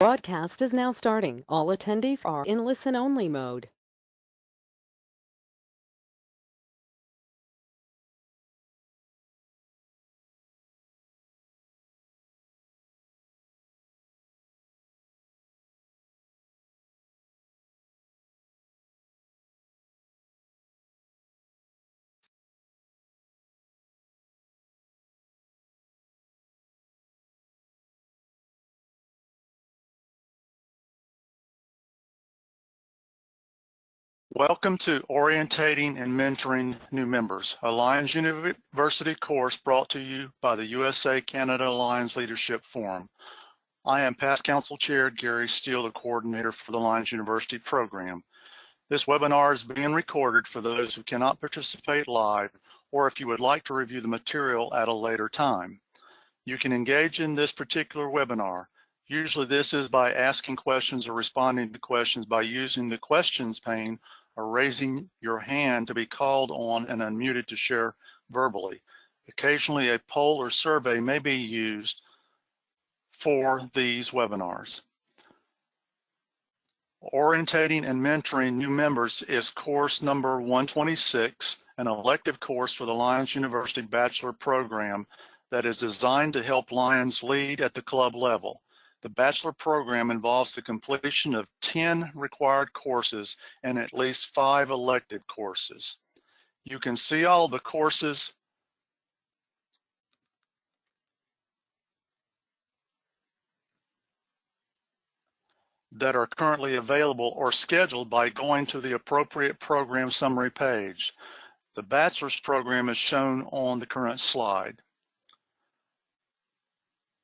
Broadcast is now starting. All attendees are in listen-only mode. Welcome to Orientating and Mentoring New Members, a Lions University course brought to you by the USA-Canada Lions Leadership Forum. I am past Council Chair Gary Steele, the coordinator for the Lions University program. This webinar is being recorded for those who cannot participate live, or if you would like to review the material at a later time. You can engage in this particular webinar. Usually this is by asking questions or responding to questions by using the questions pane or raising your hand to be called on and unmuted to share verbally. Occasionally a poll or survey may be used for these webinars. Orientating and Mentoring New Members is course number 126, an elective course for the Lions University Bachelor program that is designed to help Lions lead at the club level. The Bachelor program involves the completion of 10 required courses and at least 5 elective courses. You can see all the courses that are currently available or scheduled by going to the appropriate program summary page. The Bachelor's program is shown on the current slide.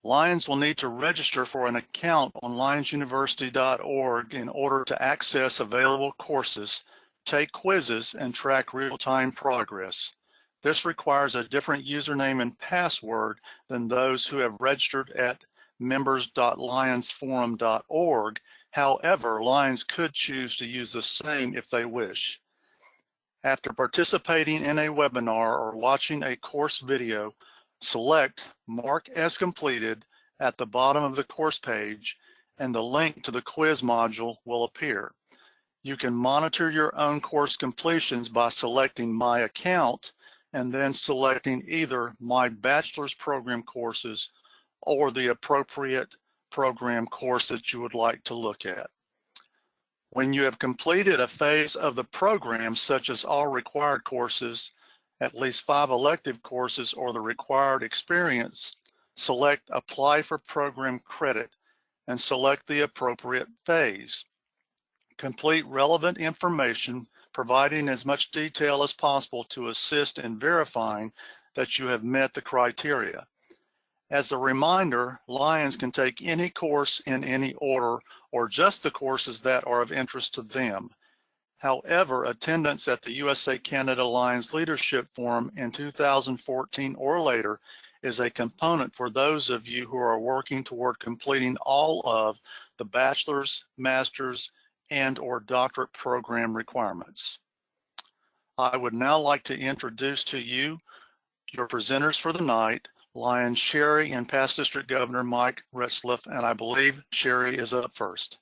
Lions will need to register for an account on lionsuniversity.org in order to access available courses, take quizzes, and track real-time progress. This requires a different username and password than those who have registered at members.lionsforum.org. However, Lions could choose to use the same if they wish. After participating in a webinar or watching a course video, select Mark as Completed at the bottom of the course page, and the link to the quiz module will appear. You can monitor your own course completions by selecting My Account and then selecting either My Bachelor's Program courses or the appropriate program course that you would like to look at. When you have completed a phase of the program, such as all required courses, at least 5 elective courses, or the required experience, select Apply for Program Credit and select the appropriate phase. Complete relevant information, providing as much detail as possible to assist in verifying that you have met the criteria. As a reminder, Lions can take any course in any order or just the courses that are of interest to them. However, attendance at the USA-Canada Lions Leadership Forum in 2014 or later is a component for those of you who are working toward completing all of the bachelor's, master's, and/or doctorate program requirements. I would now like to introduce to you your presenters for the night, Lion Sherry and past District Governor Mike Retzlaff, and I believe Sherry is up first.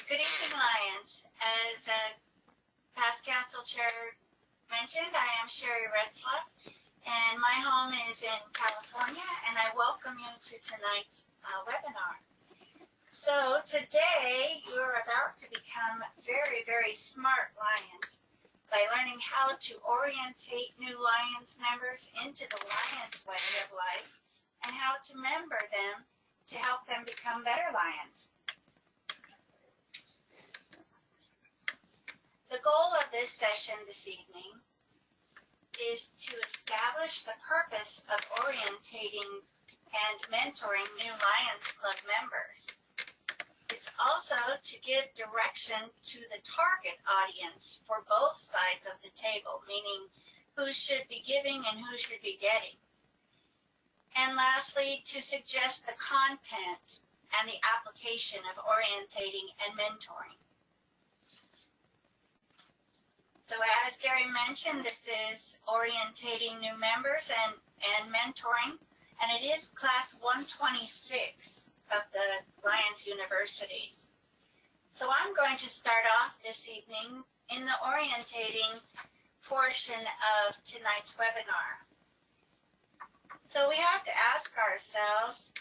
Good evening, Lions. As past council chair mentioned, I am Sherry Retzlaff, and my home is in California, and I welcome you to tonight's webinar. So today, you're about to become very, very smart Lions by learning how to orientate new Lions members into the Lions way of life and how to member them to help them become better Lions. The goal of this session this evening is to establish the purpose of orientating and mentoring new Lions Club members. It's also to give direction to the target audience for both sides of the table, meaning who should be giving and who should be getting. And lastly, to suggest the content and the application of orientating and mentoring. So as Gary mentioned, this is orientating new members and mentoring, and it is class 126 of the Lions University. So I'm going to start off this evening in the orientating portion of tonight's webinar. So we have to ask ourselves,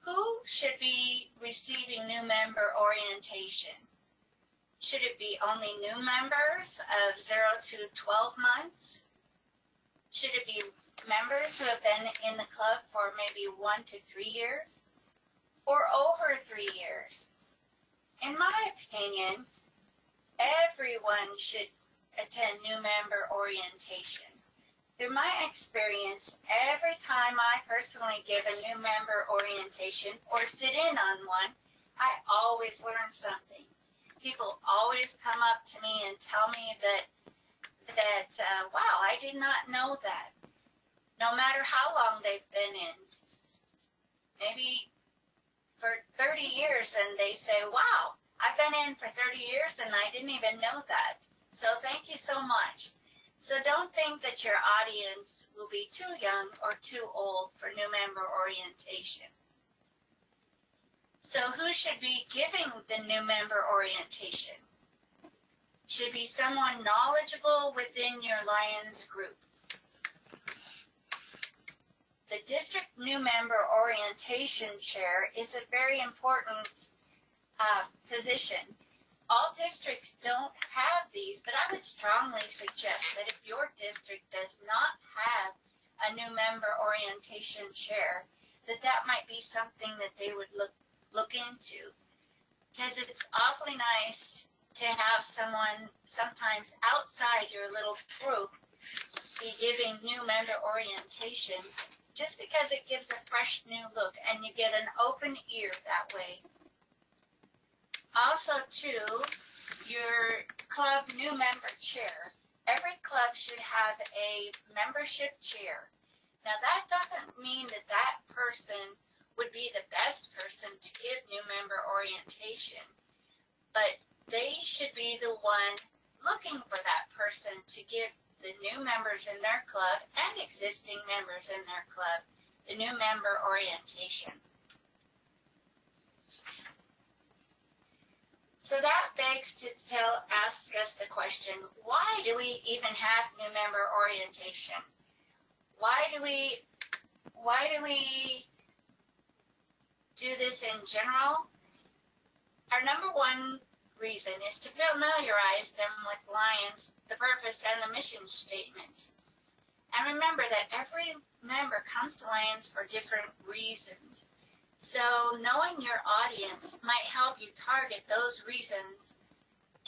who should be receiving new member orientation? Should it be only new members of 0 to 12 months? Should it be members who have been in the club for maybe 1 to 3 years? Or over 3 years? In my opinion, everyone should attend new member orientation. Through my experience, every time I personally give a new member orientation or sit in on one, I always learn something. People always come up to me and tell me that wow, I did not know that. No matter how long they've been in, maybe for 30 years, and they say, wow, I've been in for 30 years and I didn't even know that. So thank you so much. So don't think that your audience will be too young or too old for new member orientation. So who should be giving the new member orientation? Should be someone knowledgeable within your Lions group. The district new member orientation chair is a very important position. All districts don't have these, but I would strongly suggest that if your district does not have a new member orientation chair, that might be something that they would look into, because it's awfully nice to have someone sometimes outside your little group be giving new member orientation, just because it gives a fresh new look and you get an open ear that way. Also too, your club new member chair. Every club should have a membership chair. Now that doesn't mean that person would be the best person to give new member orientation, but they should be the one looking for that person to give the new members in their club and existing members in their club the new member orientation. So that begs to ask us the question, why do we even have new member orientation? Why do we do this in general? Our number one reason is to familiarize them with Lions, the purpose and the mission statements. And remember that every member comes to Lions for different reasons. So knowing your audience might help you target those reasons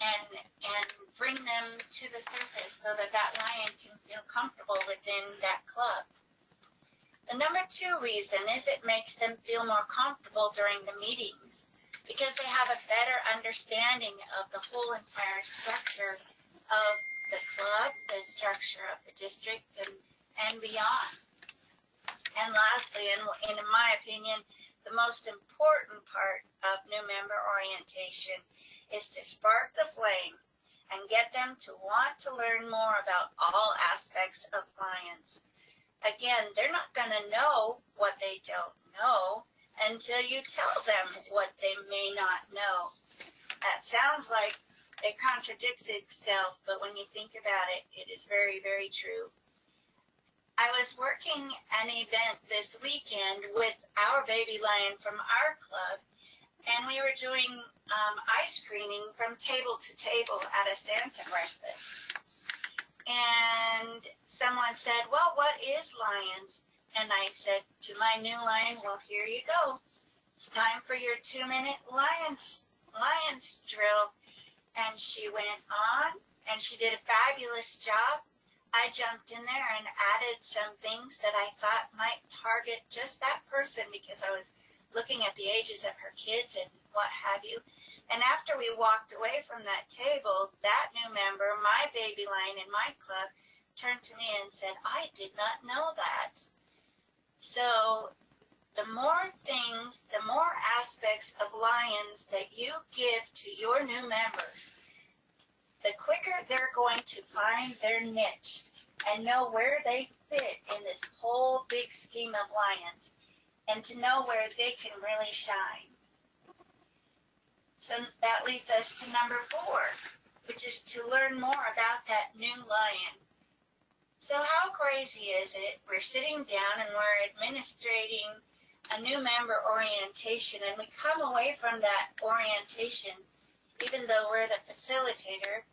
and bring them to the surface so that Lion can feel comfortable within that club. The number two reason is it makes them feel more comfortable during the meetings, because they have a better understanding of the whole entire structure of the club, the structure of the district, and beyond. And lastly, in my opinion, the most important part of new member orientation is to spark the flame and get them to want to learn more about all aspects of Lions. Again, they're not going to know what they don't know until you tell them what they may not know. That sounds like it contradicts itself, but when you think about it, it is very, very true. I was working an event this weekend with our baby lion from our club, and we were doing ice screening from table to table at a Santa breakfast. And someone said, well, what is Lions? And I said to my new lion, well, here you go. It's time for your 2-minute Lions drill. And she went on, and she did a fabulous job. I jumped in there and added some things that I thought might target just that person, because I was looking at the ages of her kids and what have you. And after we walked away from that table, that new member, my baby lion in my club, turned to me and said, I did not know that. So the more things, the more aspects of Lions that you give to your new members, the quicker they're going to find their niche and know where they fit in this whole big scheme of lions, and to know where they can really shine. So that leads us to number 4, which is to learn more about that new lion. So how crazy is it? We're sitting down and we're administrating a new member orientation, and we come away from that orientation, even though we're the facilitator,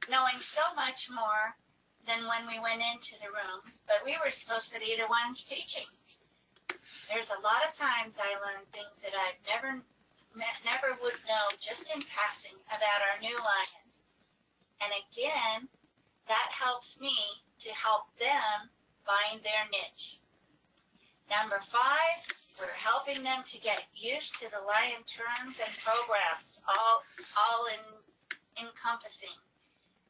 knowing so much more than when we went into the room, but we were supposed to be the ones teaching. There's a lot of times I learned things that I never would know just in passing about our new lions. And again, that helps me to help them find their niche. Number 5, we're helping them to get used to the lion terms and programs, all encompassing.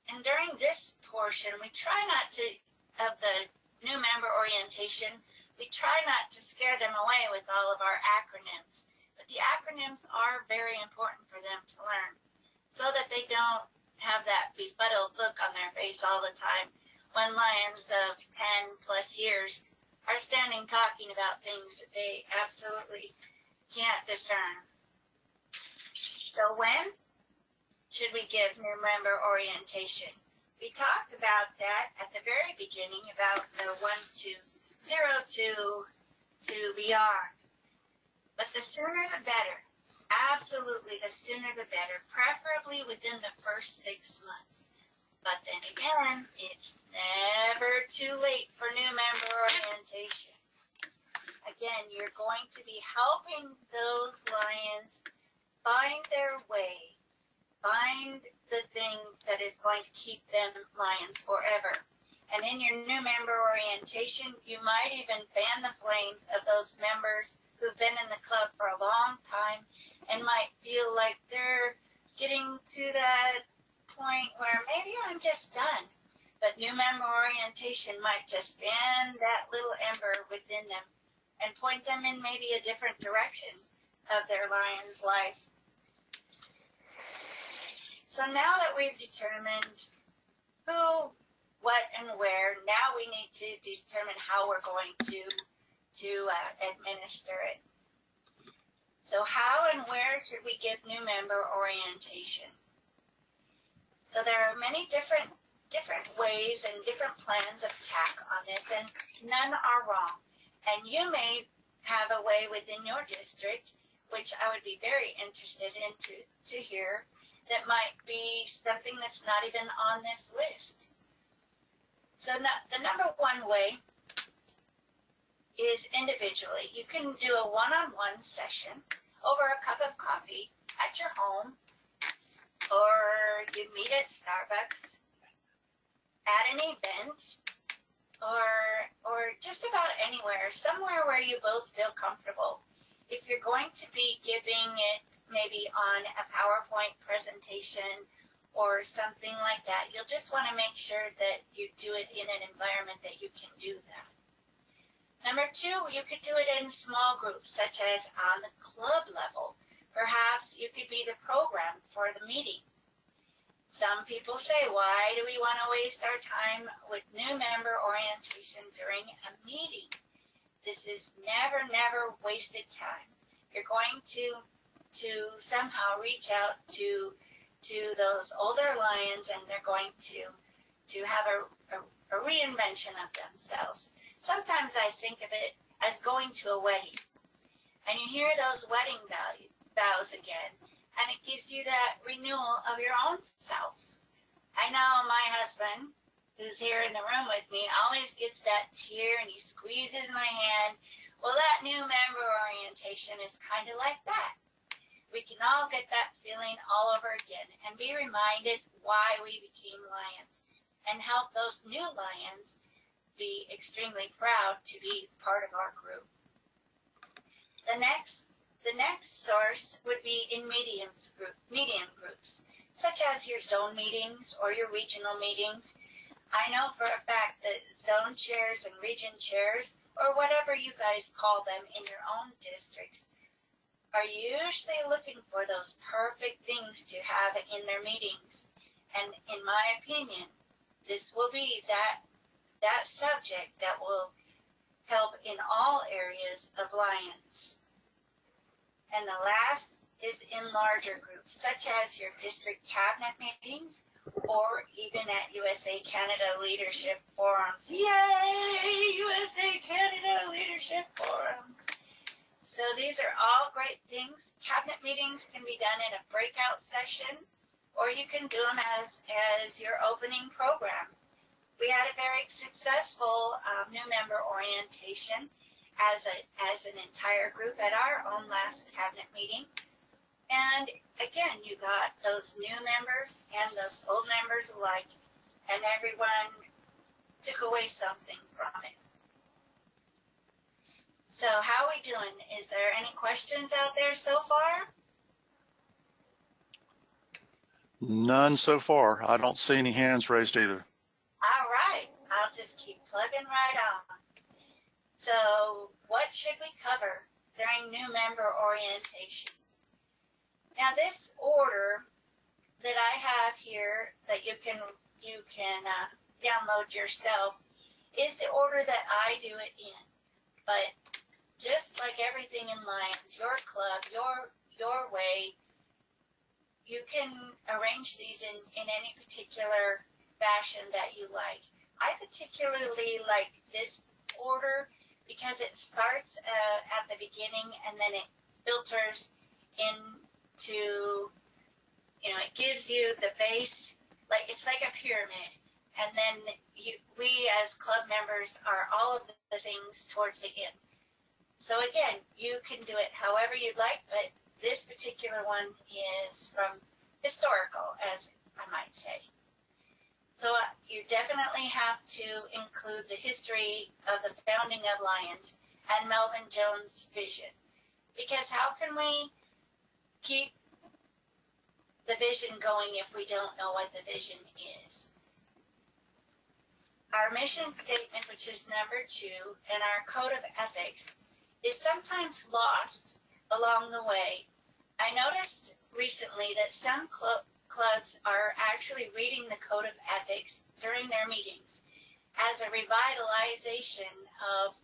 And during this portion, we try not to, of the new member orientation, we try not to scare them away with all of our acronyms. But the acronyms are very important for them to learn, so that they don't have that befuddled look on their face all the time when lions of 10 plus years are standing talking about things that they absolutely can't discern. So when should we give new member orientation? We talked about that at the very beginning, about the 1 to 0 to beyond. But the sooner the better. Absolutely, the sooner the better, preferably within the first 6 months. But then again, it's never too late for new member orientation. Again, you're going to be helping those lions find their way, find the thing that is going to keep them lions forever. And in your new member orientation, you might even fan the flames of those members who've been in the club for a long time and might feel like they're getting to that point where maybe I'm just done. But new member orientation might just fan that little ember within them and point them in maybe a different direction of their lion's life. So now that we've determined who, what, and where, now we need to determine how we're going to administer it. So how and where should we give new member orientation? So there are many different ways and different plans of attack on this, and none are wrong. And you may have a way within your district, which I would be very interested in to hear, that might be something that's not even on this list. So the number 1 way is individually. You can do a one-on-one session over a cup of coffee at your home, or you meet at Starbucks, at an event, or just about anywhere, somewhere where you both feel comfortable. If you're going to be giving it maybe on a PowerPoint presentation or something like that, you'll just want to make sure that you do it in an environment that you can do that. Number 2, you could do it in small groups, such as on the club level. Perhaps you could be the program for the meeting. Some people say, why do we want to waste our time with new member orientation during a meeting? This is never wasted time. You're going to somehow reach out to those older lions, and they're going to have a reinvention of themselves. Sometimes I think of it as going to a wedding, and you hear those wedding vows again, and it gives you that renewal of your own self. I know my husband, who's here in the room with me, always gets that tear and he squeezes my hand. Well, that new member orientation is kind of like that. We can all get that feeling all over again and be reminded why we became lions, and help those new lions be extremely proud to be part of our group. The next source would be in medium groups, such as your zone meetings or your regional meetings. I know for a fact that zone chairs and region chairs, or whatever you guys call them in your own districts, are usually looking for those perfect things to have in their meetings. And in my opinion, this will be that subject that will help in all areas of Lions. And the last is in larger groups, such as your district cabinet meetings or even at USA Canada Leadership Forums. Yay! USA Canada Leadership Forums. So these are all great things. Cabinet meetings can be done in a breakout session, or you can do them as your opening program. We had a very successful new member orientation as an entire group at our own last cabinet meeting. And again, you got those new members and those old members alike, and everyone took away something from it. So how are we doing? Is there any questions out there so far? None so far. I don't see any hands raised either. All right, I'll just keep plugging right on. So what should we cover during new member orientation? Now this order that I have here that you can download yourself is the order that I do it in. But just like everything in Lions, your club, your way, you can arrange these in any particular fashion that you like. I particularly like this order because it starts at the beginning and then it filters into, it gives you the base, like it's like a pyramid. And then we as club members are all of the things towards the end. So again, you can do it however you'd like, but this particular one is from historical, as I might say. So you definitely have to include the history of the founding of Lions and Melvin Jones' vision. Because how can we keep the vision going if we don't know what the vision is? Our mission statement, which is number 2, and our code of ethics is sometimes lost along the way. I noticed recently that some clubs are actually reading the code of ethics during their meetings as a revitalization of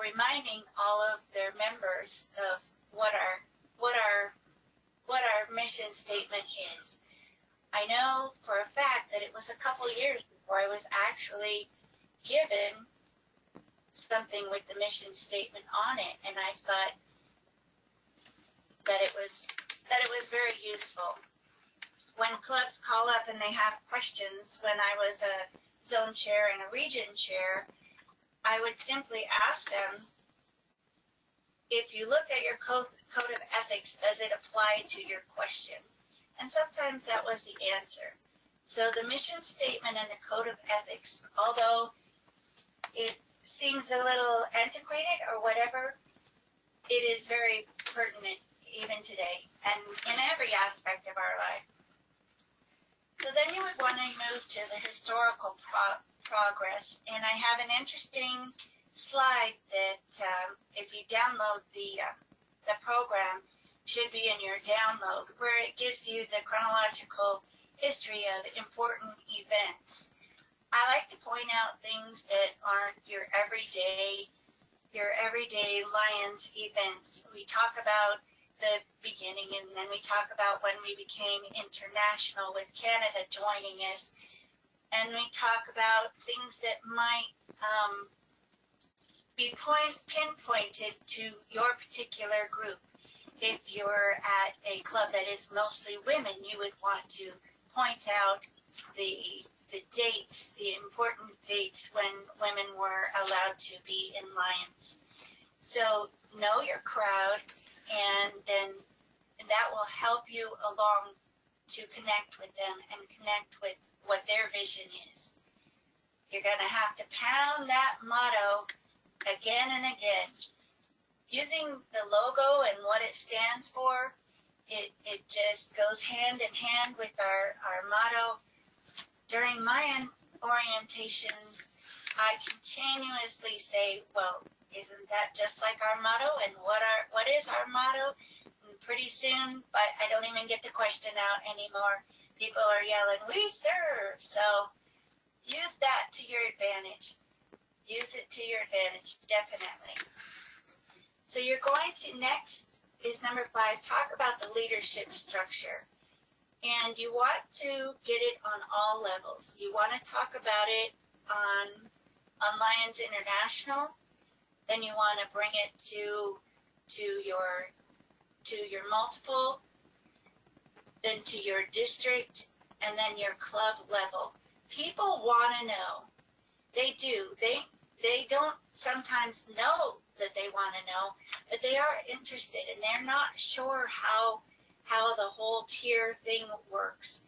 reminding all of their members of what our mission statement is. I know for a fact that it was a couple years before I was actually given something with the mission statement on it, and I thought that it was very useful. When clubs call up and they have questions, when I was a zone chair and a region chair, I would simply ask them, if you look at your code of ethics, does it apply to your question? And sometimes that was the answer. So the mission statement and the code of ethics, although it seems a little antiquated or whatever, it is very pertinent even today and in every aspect of our life. So then you would want to move to the historical progress, and I have an interesting slide that if you download the program, should be in your download, where it gives you the chronological history of important events. I like to point out things that aren't your everyday Lions events. We talk about the beginning, and then we talk about when we became international with Canada joining us, and we talk about things that might be pinpointed to your particular group. If you're at a club that is mostly women, you would want to point out the dates, the important dates when women were allowed to be in Lions. So know your crowd, and then that will help you along to connect with them and connect with what their vision is. You're going to have to pound that motto again and again. Using the logo and what it stands for, it just goes hand in hand with our motto. During my orientations, I continuously say, well, isn't that just like our motto? And what is our motto? And pretty soon, but I don't even get the question out anymore. People are yelling, "We serve." So use that to your advantage. Use it to your advantage, definitely. So you're going to, next is number 5, talk about the leadership structure. And you want to get it on all levels. You want to talk about it on Lions International. Then you want to bring it to your multiple, then to your district, and then your club level. People want to know. They do. They don't sometimes know that they want to know, but they are interested, and they're not sure how the whole tier thing works.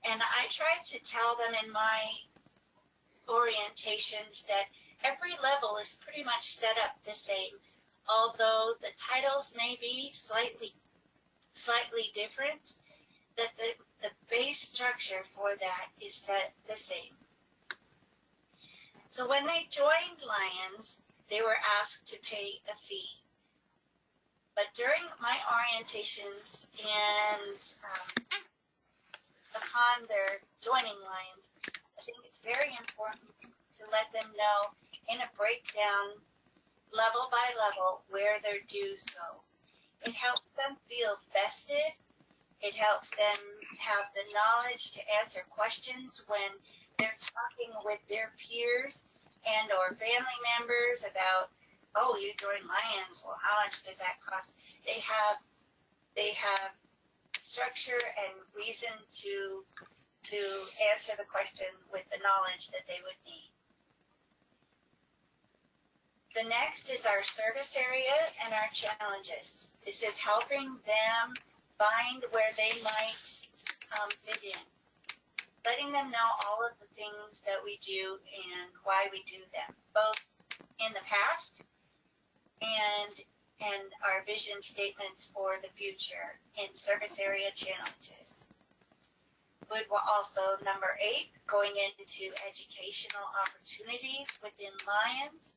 And I try to tell them in my orientations that every level is pretty much set up the same, although the titles may be slightly different, that the base structure for that is set the same. So when they joined Lions, they were asked to pay a fee. But during my orientations and upon their joining Lions, I think it's very important to let them know in a breakdown, level by level, where their dues go. It helps them feel vested. It helps them have the knowledge to answer questions when they're talking with their peers and or family members about, "Oh, you joined Lions. Well, how much does that cost?" They have structure and reason to answer the question with the knowledge that they would need. The next is our service area and our challenges. This is helping them find where they might fit in. Letting them know all of the things that we do and why we do them, both in the past and our vision statements for the future in service area challenges. Would also, number 8, going into educational opportunities within Lions.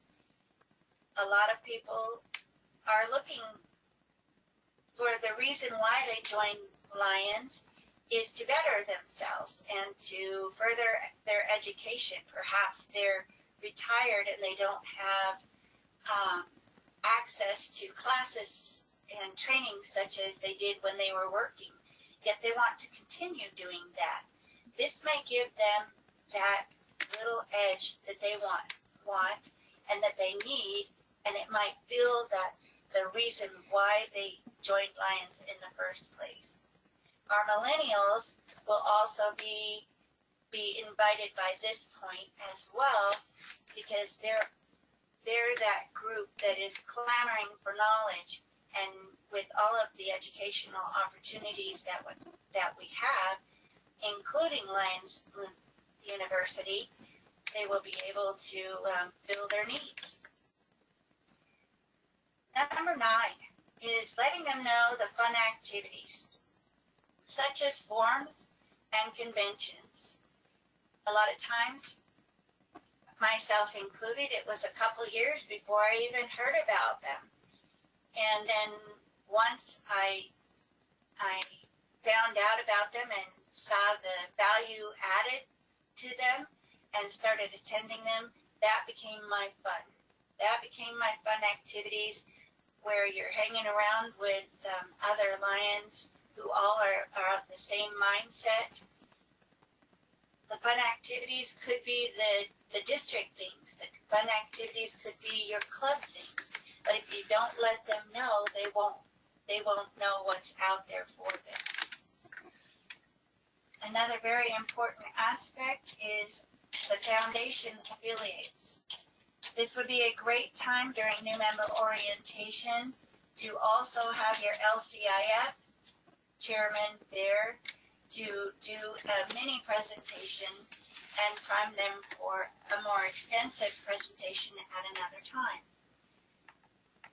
A lot of people are looking for the reason why they join Lions is to better themselves and to further their education. Perhaps they're retired and they don't have access to classes and training such as they did when they were working, yet they want to continue doing that. This may give them that little edge that they want and that they need, and it might feel that the reason why they joined Lions in the first place. Our millennials will also be invited by this point as well, because they're that group that is clamoring for knowledge, and with all of the educational opportunities that we have, including Lions University, they will be able to fill their needs. Number 9 is letting them know the fun activities, such as forums and conventions. A lot of times, myself included, it was a couple years before I even heard about them. And then once I found out about them and saw the value added to them and started attending them, that became my fun. That became my fun activities, where you're hanging around with other Lions who all are of the same mindset. The fun activities could be the district things. The fun activities could be your club things. But if you don't let them know, they won't know what's out there for them. Another very important aspect is the foundation affiliates. This would be a great time during new member orientation to also have your LCIF chairman there to do a mini presentation and prime them for a more extensive presentation at another time.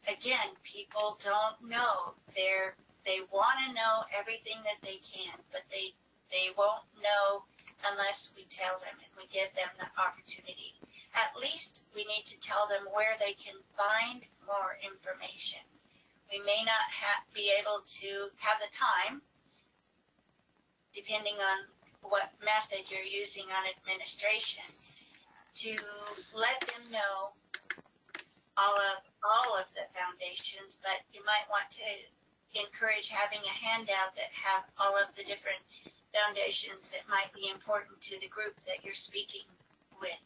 Again, people don't know. They want to know everything that they can, but they won't know unless we tell them and we give them the opportunity. At least we need to tell them where they can find more information. We may not be able to have the time, depending on what method you're using on administration, to let them know all of the foundations, but you might want to encourage having a handout that have all of the different foundations that might be important to the group that you're speaking with.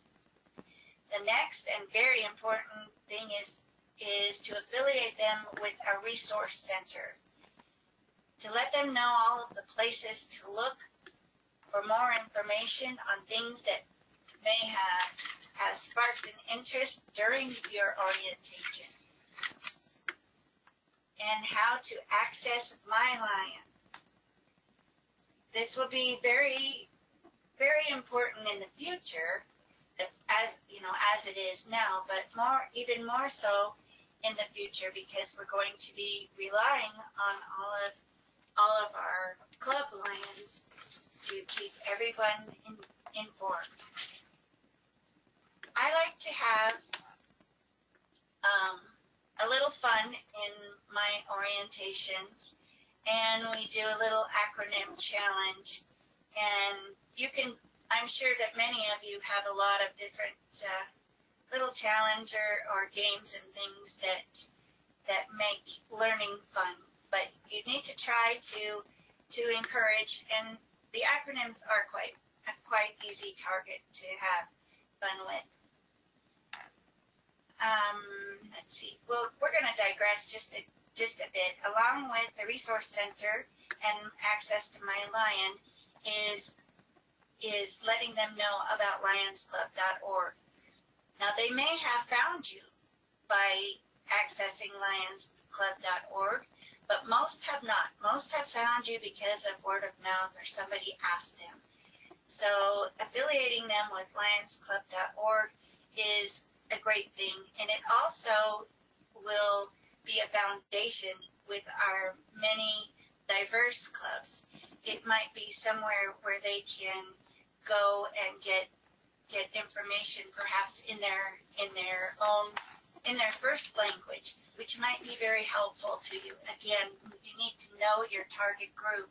The next and very important thing is to affiliate them with a resource center, to let them know all of the places to look for more information on things that may have sparked an interest during your orientation, and how to access My Lion. This will be very, very important in the future, as you know, as it is now, but even more so in the future, because we're going to be relying on all of our club lions to keep everyone informed. I like to have a little fun in my orientations, and we do a little acronym challenge. And you can, I'm sure that many of you have a lot of different little challenge or games and things that make learning fun. But you need to try to encourage, and the acronyms are a quite easy target to have fun with. Let's see. Well, we're going to digress just a bit. Along with the Resource Center and access to My Lion is letting them know about lionsclub.org. Now, they may have found you by accessing lionsclub.org, but most have not. Most have found you because of word of mouth or somebody asked them. So affiliating them with lionsclub.org is a great thing, and it also will be a foundation with our many diverse clubs. It might be somewhere where they can go and get information, perhaps in their first language, which might be very helpful to you. Again, you need to know your target group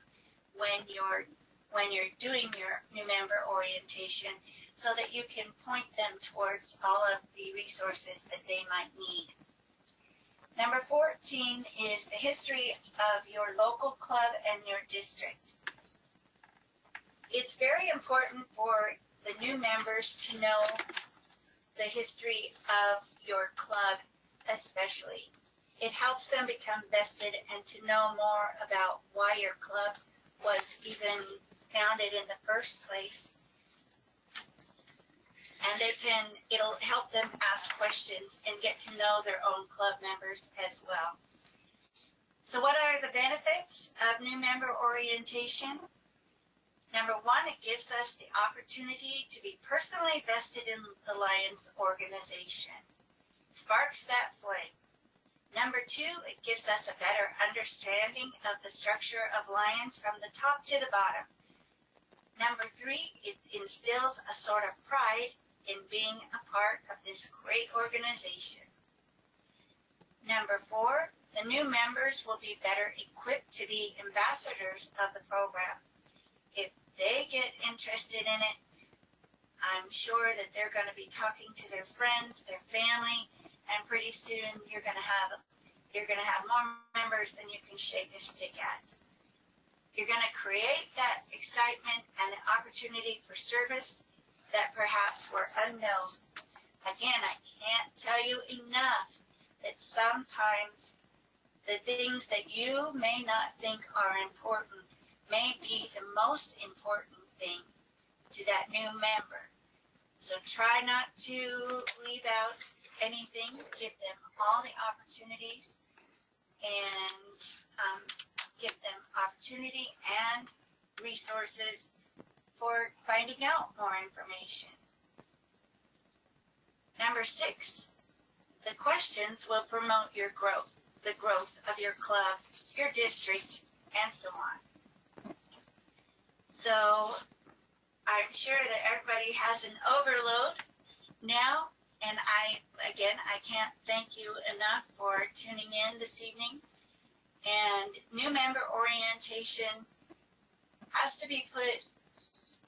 when you're doing your new member orientation, so that you can point them towards all of the resources that they might need. Number 14 is the history of your local club and your district. It's very important for the new members to know the history of your club especially. It helps them become vested and to know more about why your club was even founded in the first place. And it'll help them ask questions and get to know their own club members as well. So what are the benefits of new member orientation? Number one, it gives us the opportunity to be personally vested in the Lions organization. It sparks that flame. Number two, it gives us a better understanding of the structure of Lions from the top to the bottom. Number three, it instills a sort of pride in being a part of this great organization. Number four, the new members will be better equipped to be ambassadors of the program. If they get interested in it, I'm sure that they're going to be talking to their friends, their family, and pretty soon you're going to have more members than you can shake a stick at. You're going to create that excitement and the opportunity for service that perhaps were unknown. Again, I can't tell you enough that sometimes the things that you may not think are important may be the most important thing to that new member. So try not to leave out anything. Give them all the opportunities, and give them opportunity and resources for finding out more information. Number 6, the questions will promote your growth, the growth of your club, your district, and so on. So I'm sure that everybody has an overload now, and I can't thank you enough for tuning in this evening. And new member orientation has to be put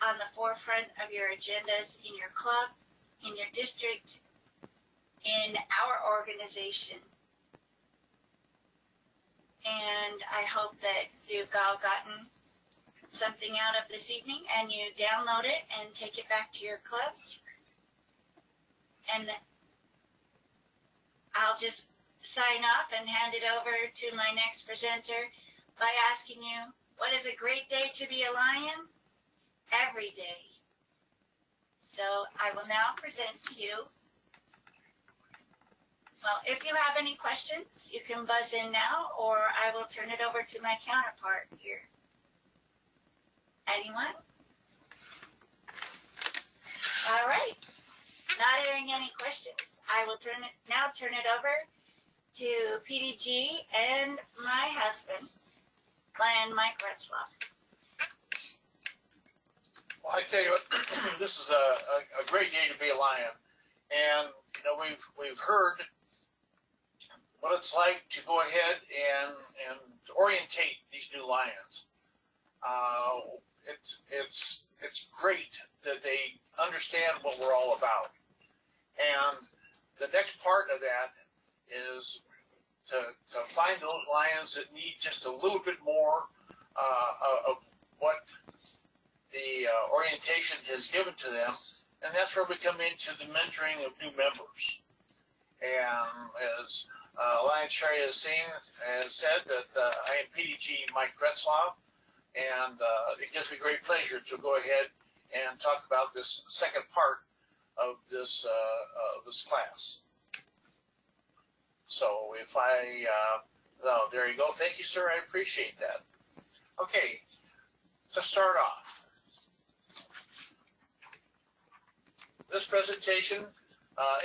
on the forefront of your agendas in your club, in your district, in our organization. And I hope that you've all gotten something out of this evening and you download it and take it back to your clubs. And I'll just sign off and hand it over to my next presenter by asking you, what is a great day to be a lion? Every day. So I will now present to you. Well, if you have any questions, you can buzz in now, or I will turn it over to my counterpart here. Anyone? All right. Not hearing any questions, I will now turn it over to PDG and my husband, Lion Mike Retzloff. Well, I tell you what, this is a great day to be a lion, and you know we've heard what it's like to go ahead and orientate these new lions. It's great that they understand what we're all about, and the next part of that is to find those lions that need just a little bit more of what the orientation has given to them, and that's where we come into the mentoring of new members. And as Lion Sherry has said that I am PDG Mike Retzloff, and it gives me great pleasure to go ahead and talk about this second part of this class. So if oh, there you go. Thank you, sir. I appreciate that. Okay, to start off, this presentation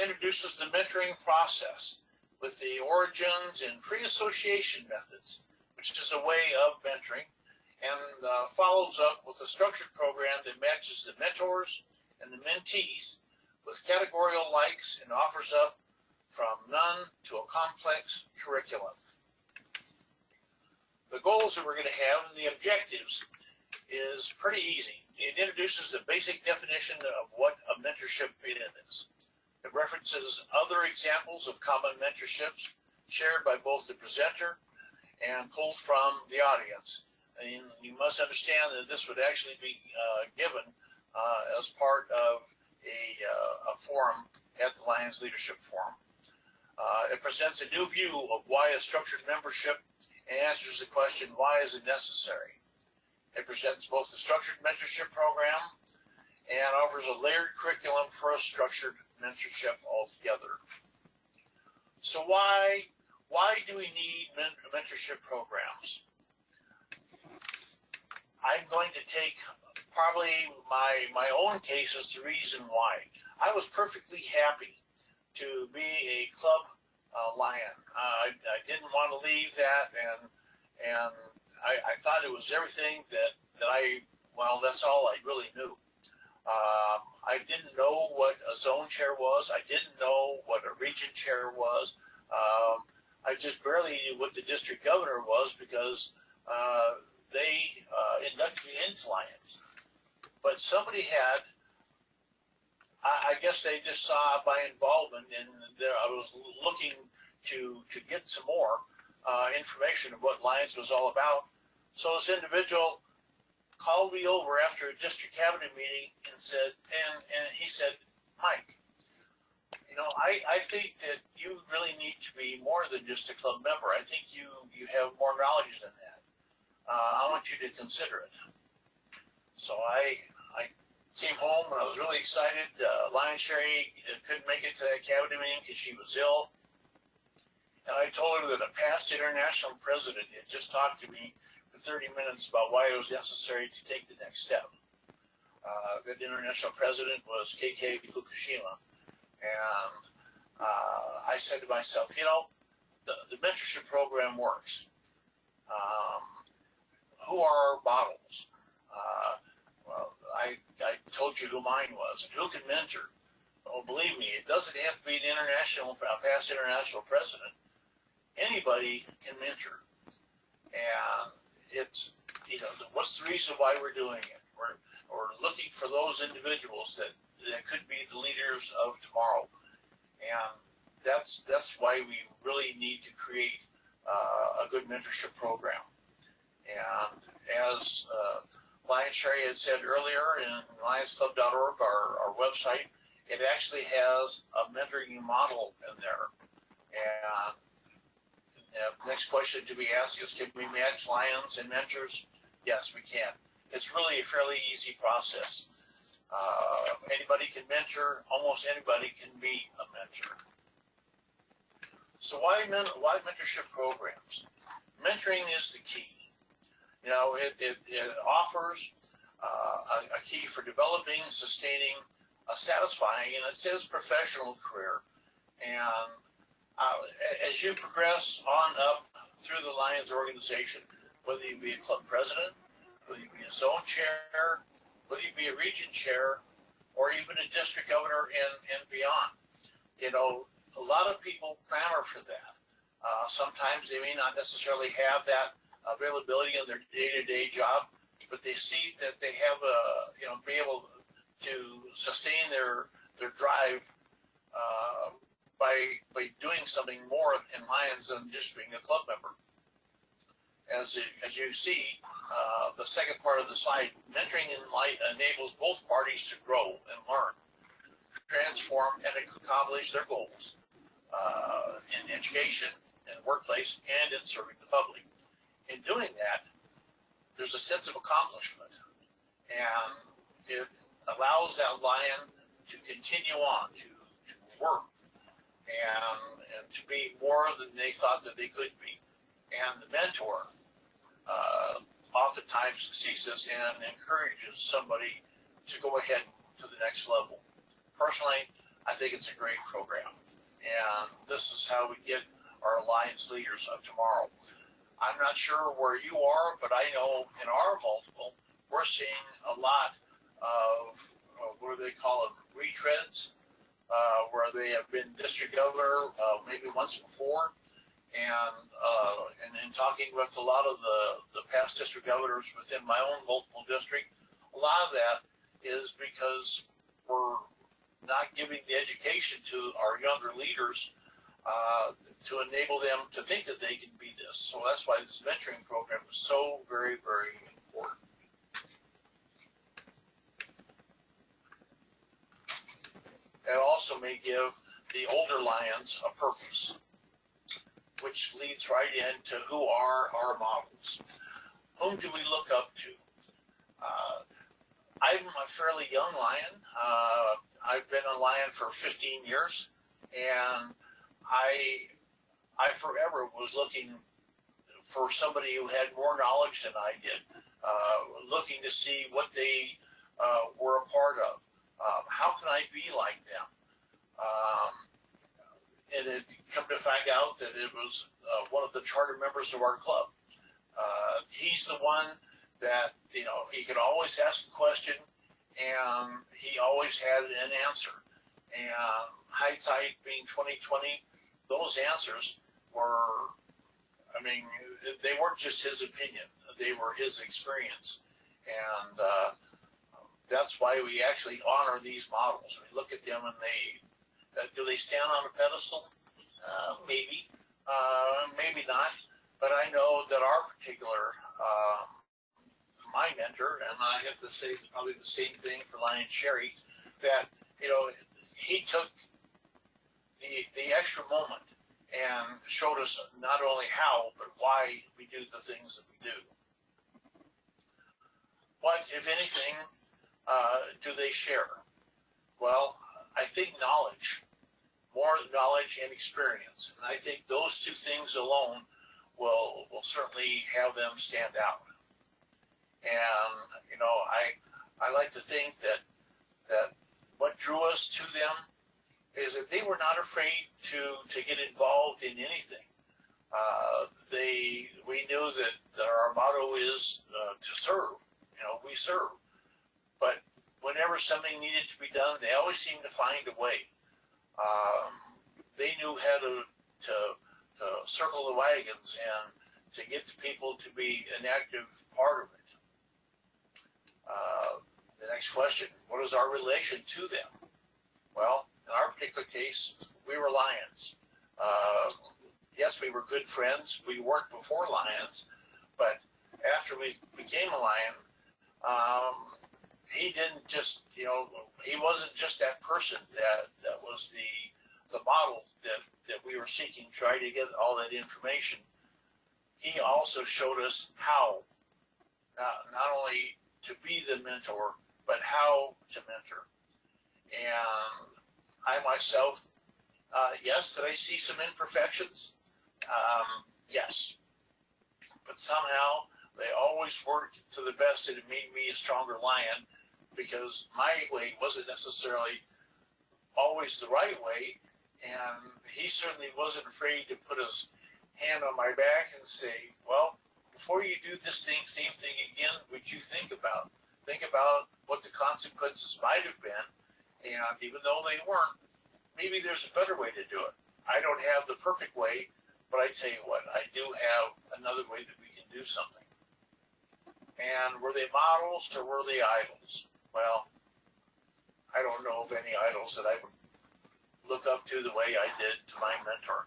introduces the mentoring process with the origins and free association methods, which is a way of mentoring, and follows up with a structured program that matches the mentors and the mentees with categorical likes and offers up from none to a complex curriculum. The goals that we're going to have and the objectives is pretty easy. It introduces the basic definition of what a mentorship is. It references other examples of common mentorships shared by both the presenter and pulled from the audience. And you must understand that this would actually be given as part of a forum at the Lions Leadership Forum. It presents a new view of why a structured membership and answers the question, why is it necessary? It presents both the structured mentorship program and offers a layered curriculum for a structured mentorship altogether. So why do we need mentorship programs? I'm going to take probably my own case as the reason why. I was perfectly happy to be a club lion. I didn't want to leave that, and I thought it was everything that well, that's all I really knew. I didn't know what a zone chair was. I didn't know what a region chair was. I just barely knew what the district governor was because they inducted me into Lions. But somebody had, I guess they just saw my involvement, and I was looking to get some more information of what Lions was all about. So this individual called me over after a district cabinet meeting and said, and he said, Mike, you know, I think that you really need to be more than just a club member. I think you have more knowledge than that. I want you to consider it. So I came home and I was really excited. Lion Sherry couldn't make it to that cabinet meeting because she was ill. And I told her that a past international president had just talked to me for 30 minutes about why it was necessary to take the next step. That international president was KK Fukushima. And I said to myself, you know, the mentorship program works. Who are our models? Well, I told you who mine was, and who can mentor. Oh, believe me, it doesn't have to be an past international president. Anybody can mentor. And it's, you know, what's the reason why we're doing it? or looking for those individuals that could be the leaders of tomorrow. And that's why we really need to create a good mentorship program. And as Lions Sherry had said earlier, in lionsclub.org, our website, it actually has a mentoring model in there. And the next question to be asked is, can we match lions and mentors? Yes, we can. It's really a fairly easy process. Anybody can mentor. Almost anybody can be a mentor. So why mentorship programs? Mentoring is the key. You know, it offers a key for developing, sustaining, a satisfying, and it says professional career. And as you progress on up through the Lions organization, whether you be a club president, whether you be a zone chair, whether you be a region chair, or even a district governor and beyond, you know, a lot of people clamor for that. Sometimes they may not necessarily have that availability in their day-to-day job, but they see that they have you know, be able to sustain their drive by doing something more in Lions than just being a club member. As you see, the second part of the slide, mentoring enables both parties to grow and learn, transform, and accomplish their goals in education, in the workplace, and in serving the public. In doing that, there's a sense of accomplishment, and it allows that lion to continue on, to work, and to be more than they thought that they could be. And the mentor oftentimes sees this and encourages somebody to go ahead to the next level. Personally, I think it's a great program, and this is how we get our alliance leaders of tomorrow. I'm not sure where you are, but I know in our multiple, we're seeing a lot of what do they call them, retreads, where they have been district governor maybe once before, and in talking with a lot of the past district governors within my own multiple district, a lot of that is because we're not giving the education to our younger leaders to enable them to think that they can be this. So that's why this mentoring program is so very, very important. It also may give the older lions a purpose, which leads right into who are our models. Whom do we look up to? I'm a fairly young lion. I've been a lion for 15 years, and I forever was looking for somebody who had more knowledge than I did, looking to see what they were a part of. How can I be like them? And it come to find out that it was one of the charter members of our club. He's the one that, you know, he could always ask a question, and he always had an answer. And hindsight being 2020, those answers were, I mean, they weren't just his opinion; they were his experience. And that's why we actually honor these models. We look at them and do they stand on a pedestal? Maybe, maybe not. But I know that our particular, my mentor, and I have to say probably the same thing for Lion Sherry, that, you know, he took the extra moment and showed us not only how, but why we do the things that we do. What, if anything, do they share? Well, I think knowledge, more knowledge and experience. And I think those two things alone will certainly have them stand out. And, you know, I like to think that what drew us to them is that they were not afraid to get involved in anything. We knew that our motto is to serve. You know, we serve. But whenever something needed to be done, they always seemed to find a way. They knew how to circle the wagons and to get the people to be an active part of it. The next question, what is our relation to them? Well, in our particular case, we were Lions. Yes, we were good friends. We worked before Lions, but after we became a Lion, he didn't just, he wasn't just that person that was the model that we were seeking, trying to get all that information. He also showed us how, not only to be the mentor, but how to mentor. And I myself, yes, did I see some imperfections? Yes. But somehow they always worked to the best, and it made me a stronger Lion, because my way wasn't necessarily always the right way. And he certainly wasn't afraid to put his hand on my back and say, well, before you do this same thing again, would you think about what the consequences might have been, and even though they weren't, maybe there's a better way to do it. I don't have the perfect way, but I tell you what, I do have another way that we can do something. And were they models or were they idols? Well, I don't know of any idols that I would look up to the way I did to my mentor.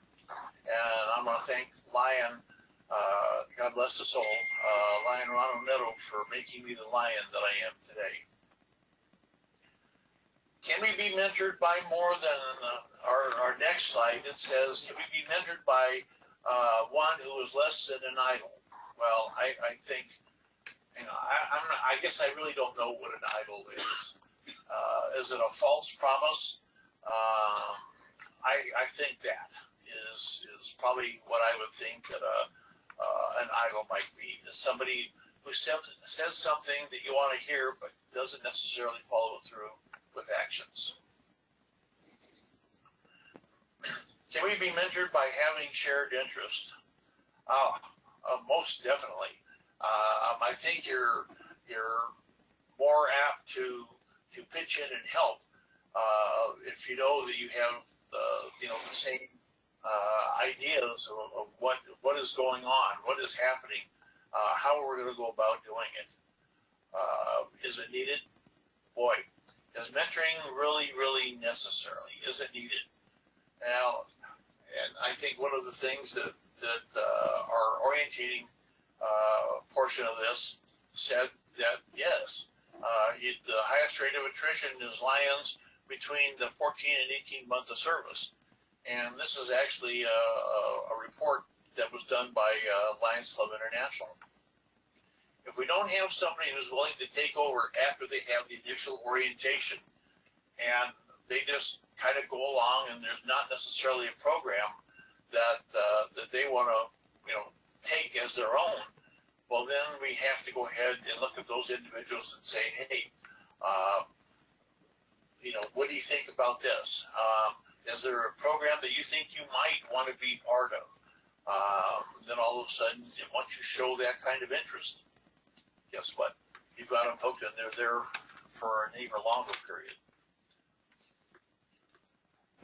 And I'm going to thank Lion, God bless his soul, Lion Ronald Netto, for making me the Lion that I am today. Can we be mentored by more than our next slide? It says, can we be mentored by one who is less than an idol? Well, I think, I guess I really don't know what an idol is. Is it a false promise? I think that is probably what I would think that an idol might be. Is somebody who says something that you want to hear but doesn't necessarily follow through with actions. Can we be mentored by having shared interest? Most definitely. I think you're more apt to pitch in and help if you know that you have the same ideas of what is going on, what is happening, how we're going to go about doing it. Is it needed? Boy, is mentoring really necessary? Is it needed? Now, and I think one of the things that our orientating portion of this said that yes, the highest rate of attrition is Lions between the 14 and 18 months of service. And this is actually a report that was done by Lions Club International. If we don't have somebody who's willing to take over after they have the initial orientation, and they just kind of go along, and there's not necessarily a program that they want to take as their own, well, then we have to go ahead and look at those individuals and say, hey, what do you think about this? Is there a program that you think you might want to be part of? Then all of a sudden, once you show that kind of interest, guess what? You've got them hooked, and they're there for an even longer period.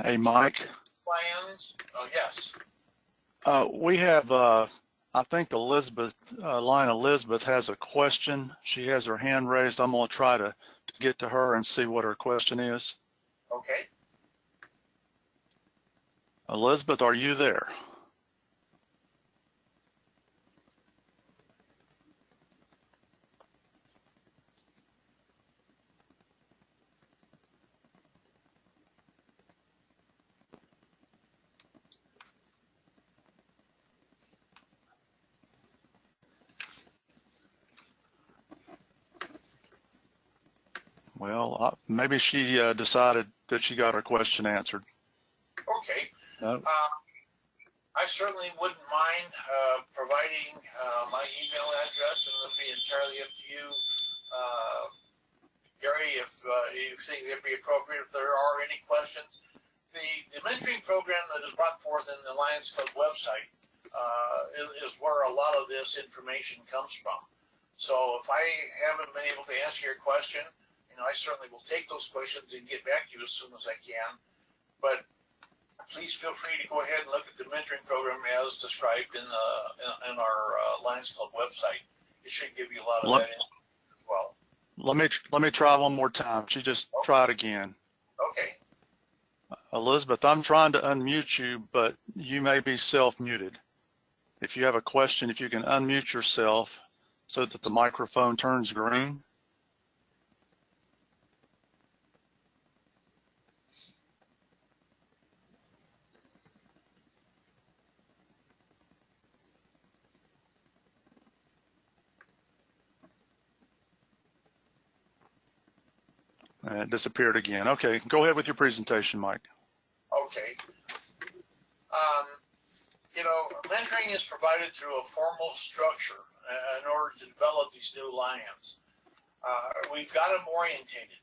Hey, Mike. Plans? Oh, yes. We have, I think Elizabeth, Line Elizabeth has a question. She has her hand raised. I'm going to try to get to her and see what her question is. Okay. Elizabeth, are you there? Well, maybe she decided that she got her question answered. Okay. No. I certainly wouldn't mind providing my email address, and it'll be entirely up to you, Gary, if you think it'd be appropriate, if there are any questions. The mentoring program that is brought forth in the Lions Club website is where a lot of this information comes from. So if I haven't been able to answer your question, I certainly will take those questions and get back to you as soon as I can. But please feel free to go ahead and look at the mentoring program as described in our Lions Club website. It should give you a lot of that as well. Let me try one more time. She just tried again. Okay. Elizabeth, I'm trying to unmute you, but you may be self-muted. If you have a question, if you can unmute yourself so that the microphone turns green. And it disappeared again. Okay, go ahead with your presentation, Mike. Okay. You know, mentoring is provided through a formal structure in order to develop these new lions. We've got them orientated,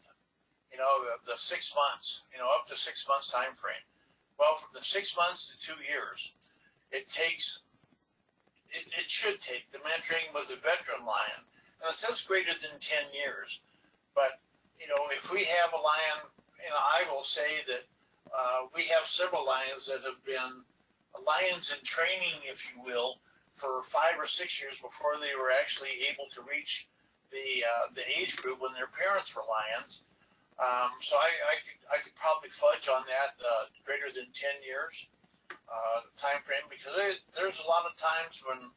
you know, the 6 months, you know, up to 6 months time frame. Well, from the 6 months to 2 years, it should take the mentoring with a veteran lion. And it says greater than 10 years. But, you know, if we have a lion, you know, I will say that we have several lions that have been lions in training, if you will, for 5 or 6 years before they were actually able to reach the age group when their parents were lions. So I could probably fudge on that greater than 10 years time frame, because there's a lot of times when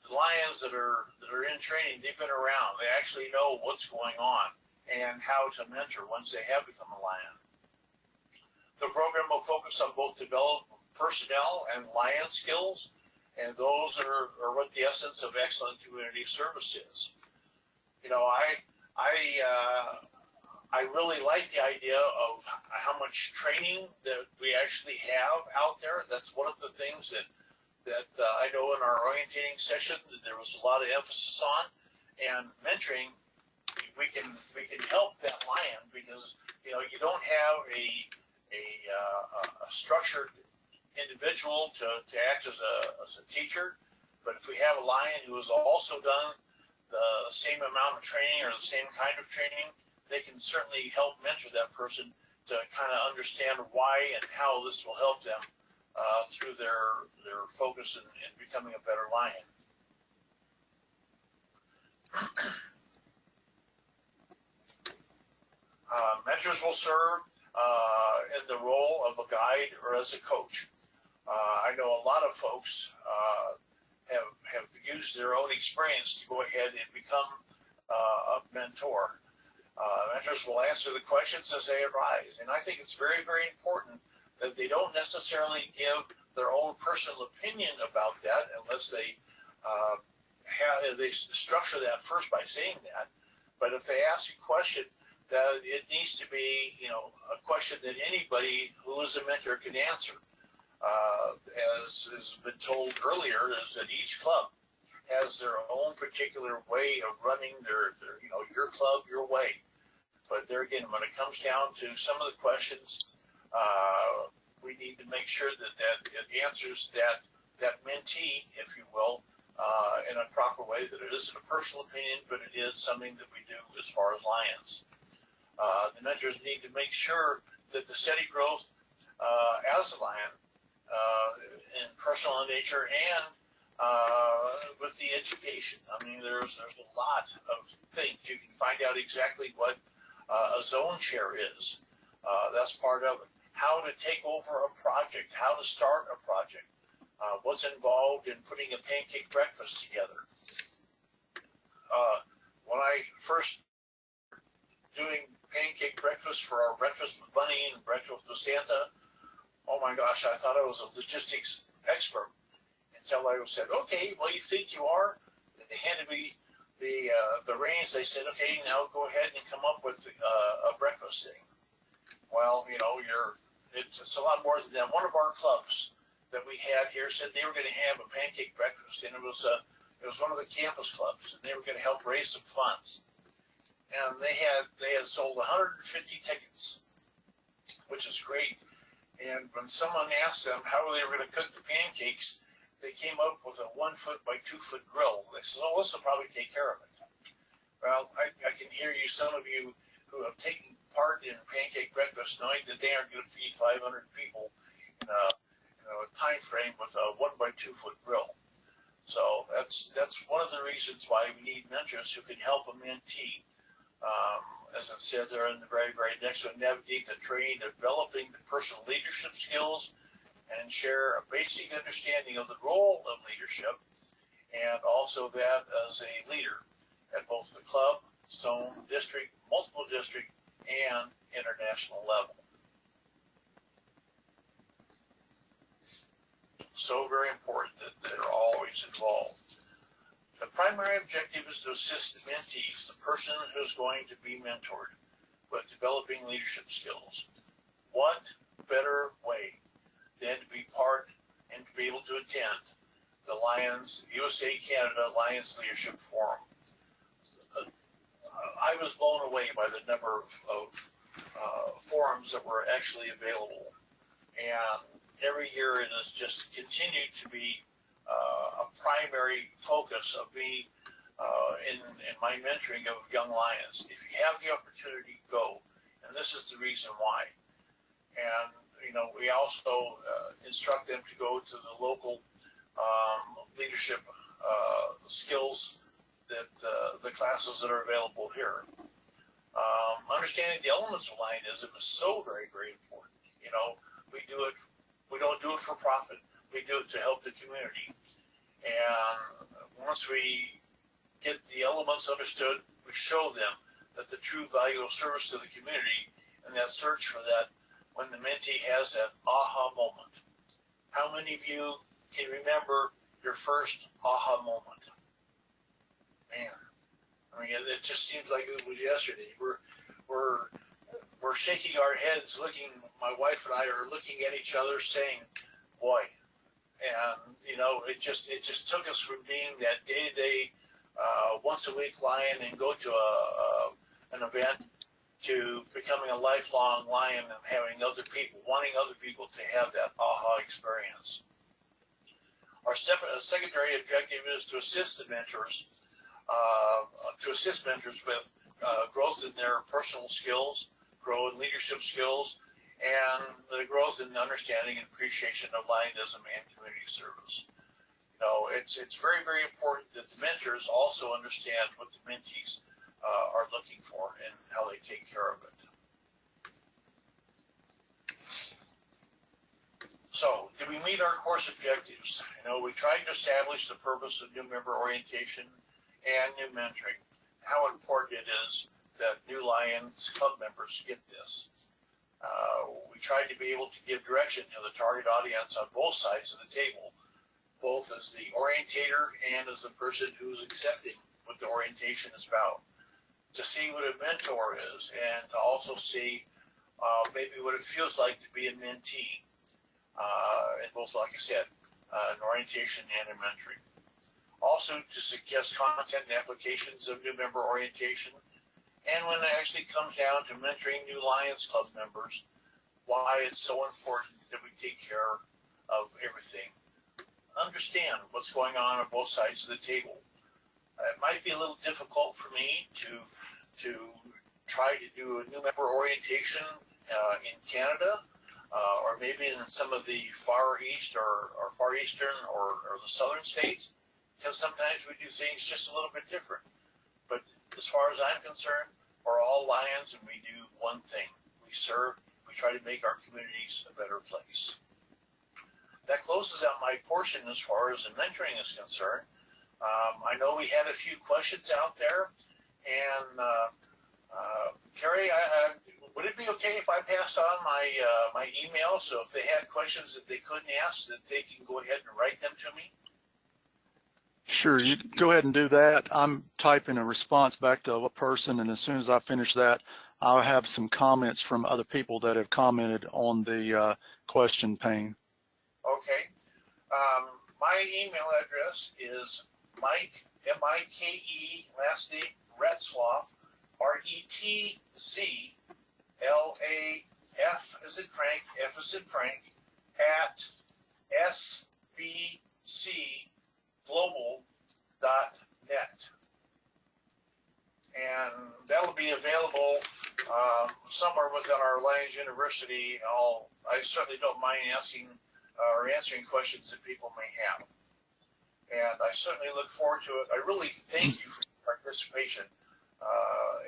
the lions that are in training, they've been around, they actually know what's going on and how to mentor once they have become a lion. The program will focus on both development personnel and lion skills, and those are what the essence of excellent community service is. You know, I really like the idea of how much training that we actually have out there. That's one of the things that I know in our orientating session that there was a lot of emphasis on. And mentoring, we can help that lion, because you know, you don't have a structured individual to act as a teacher, but if we have a lion who has also done the same amount of training or the same kind of training, they can certainly help mentor that person to kind of understand why and how this will help them through their focus in becoming a better lion. Mentors will serve in the role of a guide or as a coach. I know a lot of folks have used their own experience to go ahead and become a mentor. Mentors will answer the questions as they arise, and I think it's very, very important that they don't necessarily give their own personal opinion about that unless they structure that first by saying that. But if they ask a question, that it needs to be, you know, a question that anybody who is a mentor can answer. As has been told earlier, is that each club has their own particular way of running their you know, your club, your way. But there again, when it comes down to some of the questions, we need to make sure that it answers that mentee, if you will, in a proper way, that it isn't a personal opinion, but it is something that we do as far as lions. The mentors need to make sure that the steady growth as a lion in personal nature and with the education. I mean, there's a lot of things. You can find out exactly what a zone chair is. That's part of it. How to take over a project, how to start a project, what's involved in putting a pancake breakfast together. When I first doing pancake breakfast for our Breakfast with Bunny and Breakfast with Santa, oh my gosh, I thought I was a logistics expert until I said, okay, well, you think you are? They handed me the reins. They said, okay, now go ahead and come up with a breakfast thing. Well, you know, it's a lot more than that. One of our clubs that we had here said they were going to have a pancake breakfast, and it was one of the campus clubs, and they were going to help raise some funds. And they had sold 150 tickets, which is great. And when someone asked them how they were going to cook the pancakes, they came up with a 1 foot by 2 foot grill. They said, "Oh, this will probably take care of it." Well, I can hear you, some of you who have taken part in pancake breakfast, knowing that they aren't going to feed 500 people in a time frame with a 1 by 2 foot grill. So that's one of the reasons why we need mentors who can help a mentee. As it said there in the very, very next one, navigate the terrain, developing the personal leadership skills, and share a basic understanding of the role of leadership, and also that as a leader at both the club, zone, district, multiple district, and international level. So very important that they're always involved. The primary objective is to assist the mentees, the person who's going to be mentored, with developing leadership skills. What better way than to be part and to be able to attend the Lions, USA Canada Lions Leadership Forum? I was blown away by the number of forums that were actually available. And every year it has just continued to be a primary focus of me in my mentoring of young lions. If you have the opportunity, go. And this is the reason why. And, you know, we also instruct them to go to the local leadership skills that the classes that are available here. Understanding the elements of lionism is so very, very important. You know, we don't do it for profit. We do it to help the community. And once we get the elements understood, we show them that the true value of service to the community and that search for that when the mentee has that aha moment. How many of you can remember your first aha moment? Man, I mean, it just seems like it was yesterday. We're shaking our heads, looking. My wife and I are looking at each other, saying, "Boy," and you know, it just took us from being that day-to-day, once-a-week lion and go to an event to becoming a lifelong lion and having wanting other people to have that aha experience. Our secondary objective is to assist the mentors. With growth in their personal skills, grow in leadership skills, and the growth in understanding and appreciation of lionism and community service. You know, it's very, very important that the mentors also understand what the mentees are looking for and how they take care of it. So, did we meet our course objectives? You know, we tried to establish the purpose of new member orientation and new mentoring, how important it is that new Lions Club members get this. We tried to be able to give direction to the target audience on both sides of the table, both as the orientator and as the person who's accepting what the orientation is about, to see what a mentor is and to also see maybe what it feels like to be a mentee in both, like I said, an orientation and a mentoring. Also to suggest content and applications of new member orientation, and when it actually comes down to mentoring new Lions Club members, why it's so important that we take care of everything. Understand what's going on both sides of the table. It might be a little difficult for me to try to do a new member orientation in Canada, or maybe in some of the Far East or Far Eastern or the Southern states, because sometimes we do things just a little bit different. But as far as I'm concerned, we're all Lions and we do one thing. We serve, we try to make our communities a better place. That closes out my portion as far as the mentoring is concerned. I know we had a few questions out there, and Carrie, would it be okay if I passed on my email, so if they had questions that they couldn't ask, that they can go ahead and write them to me? Sure, you go ahead and do that. I'm typing a response back to a person, and as soon as I finish that, I'll have some comments from other people that have commented on the question pane. Okay. My email address is Mike, M-I-K-E, last name, Retzloff, R-E-T-Z-L-A-F as in Frank, F as in Frank, at sbcglobal.net. And that'll be available somewhere within our Lions University. I certainly don't mind asking or answering questions that people may have. And I certainly look forward to it. I really thank you for your participation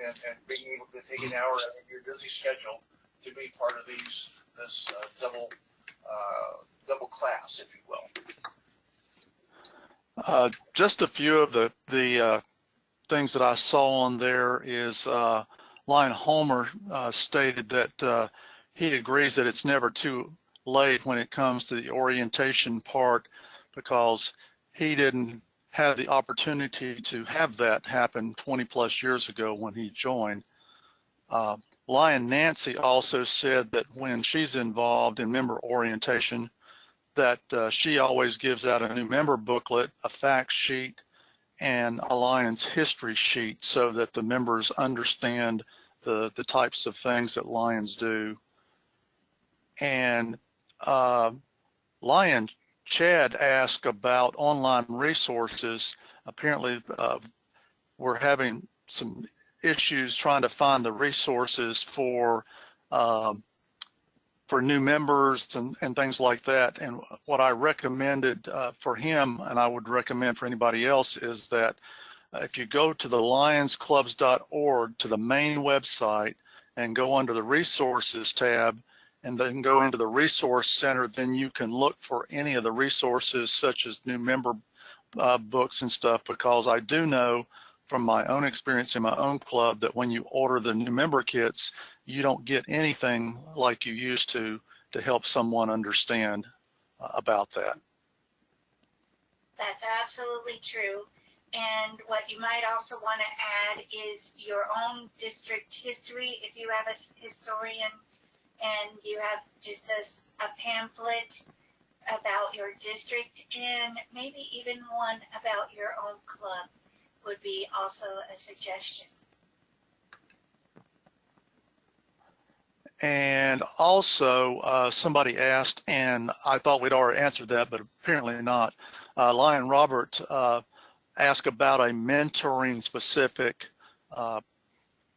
and being able to take an hour out of your busy schedule to be part of this double class, if you will. Just a few of the things that I saw on there is Lion Homer stated that he agrees that it's never too late when it comes to the orientation part, because he didn't have the opportunity to have that happen 20 plus years ago when he joined. Lion Nancy also said that when she's involved in member orientation, that she always gives out a new member booklet, a fact sheet, and a Lion's history sheet so that the members understand the types of things that Lions do. And Lion Chad asked about online resources. Apparently we're having some issues trying to find the resources for new members and things like that. And what I recommended for him, and I would recommend for anybody else, is that if you go to the lionsclubs.org, to the main website, and go under the resources tab, and then go into the resource center, then you can look for any of the resources such as new member books and stuff, because I do know from my own experience in my own club that when you order the new member kits, you don't get anything like you used to help someone understand about that. That's absolutely true. And what you might also want to add is your own district history. If you have a historian and you have just a pamphlet about your district, and maybe even one about your own club, would be also a suggestion. And also somebody asked, and I thought we'd already answered that, but apparently not. Lion Robert asked about a mentoring specific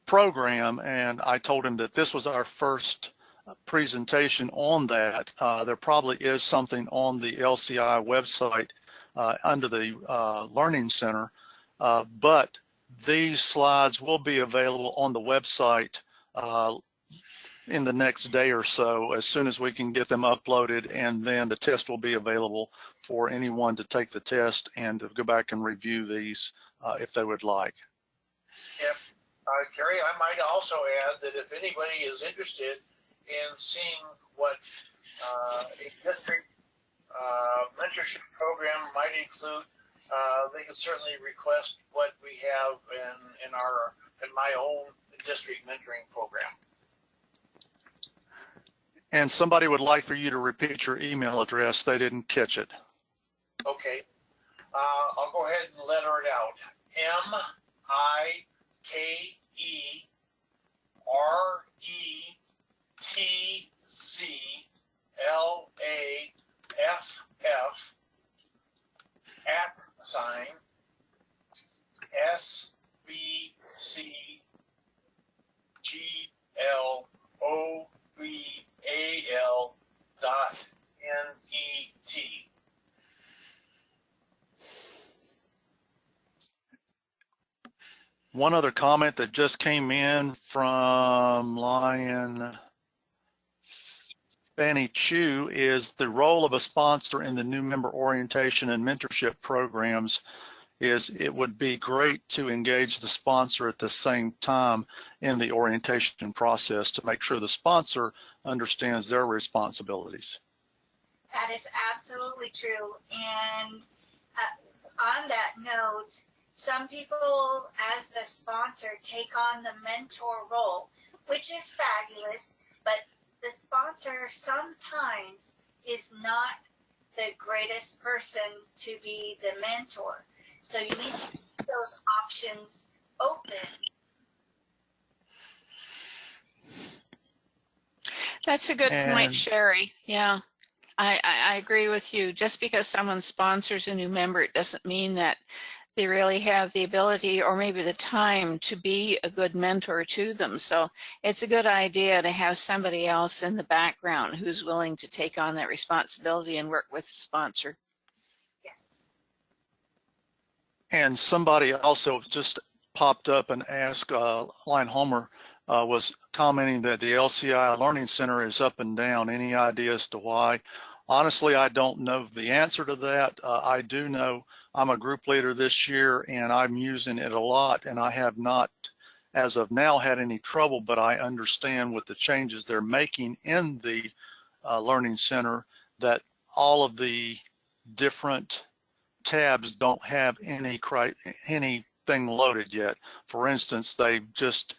program, and I told him that this was our first presentation on that. There probably is something on the LCI website under the Learning Center, but these slides will be available on the website in the next day or so, as soon as we can get them uploaded, and then the test will be available for anyone to take the test and to go back and review these if they would like. Yep. Kerry, I might also add that if anybody is interested in seeing what a district mentorship program might include, they can certainly request what we have in my own district mentoring program. And somebody would like for you to repeat your email address. They didn't catch it. Okay. I'll go ahead and letter it out. MIKE@SBCGLOBAL.NET. One other comment that just came in from Lion Fanny Chu is the role of a sponsor in the new member orientation and mentorship programs is it would be great to engage the sponsor at the same time in the orientation process to make sure the sponsor understands their responsibilities. That is absolutely true. And on that note, some people, as the sponsor, take on the mentor role, which is fabulous, but the sponsor sometimes is not the greatest person to be the mentor. So you need to keep those options open. That's a good point, Sherry. Yeah, I agree with you. Just because someone sponsors a new member, it doesn't mean that they really have the ability or maybe the time to be a good mentor to them. So it's a good idea to have somebody else in the background who's willing to take on that responsibility and work with the sponsor. Yes. And somebody also just popped up and asked, Lion Homer was commenting that the LCI Learning Center is up and down. Any idea as to why? Honestly, I don't know the answer to that. I do know I'm a group leader this year and I'm using it a lot, and I have not, as of now, had any trouble, but I understand with the changes they're making in the Learning Center that all of the different tabs don't have anything loaded yet. For instance, they just